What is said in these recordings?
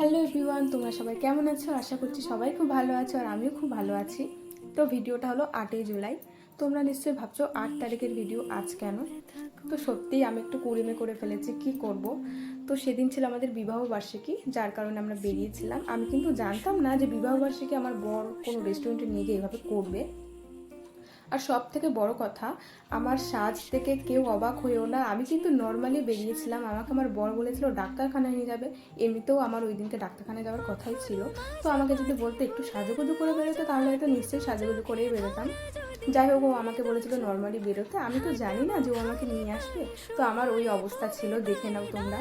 Hello everyone, তোমরা সবাই কেমন আছো? আশা করছি সবাই খুব ভালো আছো আর আমিও খুব ভালো আছি। তো ভিডিওটা হলো 8ই জুলাই। তোমরা নিশ্চয়ই ভাবছো 8 তারিখের ভিডিও আজ কেন। তো সত্যিই আমি একটু কুড়েমে করে ফেলেছি, কি করব। তো সেদিন ছিল আমাদের বিবাহ বার্ষিকী, যার কারণে আমরা বেরিয়েছিলাম। আমি কিন্তু জানতাম না যে বিবাহ বার্ষিকী আমার বর কোনো রেস্টুরেন্টে নিয়ে গিয়ে এভাবে করবে। আর সব থেকে বড় কথা, আমার সাজ থেকে কেউ অবাক হয়েও না। আমি কিন্তু নর্মালি বেরিয়েছিলাম, আমাকে আমার বর বলেছিল ডাক্তারখানায় নিয়ে যাবে। এমনিতেও আমার ওই দিনকে ডাক্তারখানায় যাওয়ার কথাই ছিল। তো আমাকে যদি বলতে একটু সাজুগুজু করে বেরোতে, তাহলে হয়তো নিশ্চয়ই সাজুগুজু করেই বেরোতাম। যাই হোক, ও আমাকে বলেছিল নর্মালি বেরোতে। আমি তো জানি না যে ও আমাকে নিয়ে আসবে। তো আমার ওই অবস্থা ছিল, দেখে নাও তোমরা।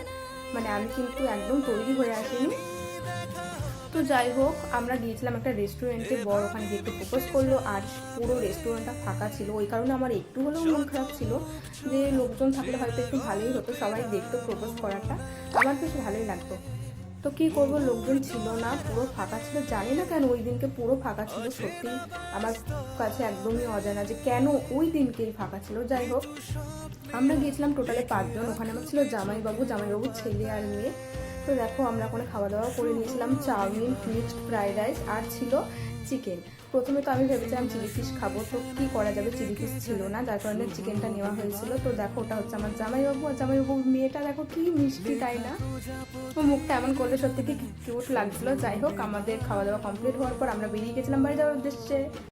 মানে আমি কিন্তু একদম তৈরি হয়ে আসিনি। তো যাই হোক, আমরা গিয়েছিলাম একটা রেস্টুরেন্টে, বর ওখানে গিয়ে একটু প্রপোজ করলো আর পুরো রেস্টুরেন্টটা ফাঁকা ছিল। ওই কারণে আমার একটু হলেও মন খারাপ ছিল যে লোকজন থাকলে হয়তো একটু ভালোই হতো, সবাই দেখতো প্রপোজ করাটা, আমার বেশ ভালোই লাগতো। তো কী করবো, লোকজন ছিল না, পুরো ফাঁকা ছিল। জানি না কেন ওই দিনকে পুরো ফাঁকা ছিল, সত্যি আমার কাছে একদমই অজানা যে কেন ওই দিনকেই ফাঁকা ছিল। যাই হোক, আমরা গিয়েছিলাম টোটালে 5 জন। ওখানে আমার ছিল জামাইবাবুর ছেলে আর মেয়ে। তো দেখো, আমরা ওখানে খাওয়া দাওয়া করে নিয়েছিলাম চাউমিন, মিক্সড ফ্রাইড রাইস আর ছিল চিকেন। প্রথমে তো আমি ভেবেছিলাম চিলি ফিশ খাবো, তো কী করা যাবে, চিলি ফিশ ছিল না, যার কারণে চিকেনটা নেওয়া হয়েছিল। তো দেখো, ওটা হচ্ছে আমার জামাইবাবু, আর জামাইবাবুর মেয়েটা দেখো কি মিষ্টি, তাই না? ও মুখটা এমন করলে সত্যি কি কিউট লাগছিল। যাই হোক, আমাদের খাওয়া দাওয়া কমপ্লিট হওয়ার পর আমরা বেরিয়ে গেছিলাম বাড়ি যাওয়ার উদ্দেশ্যে।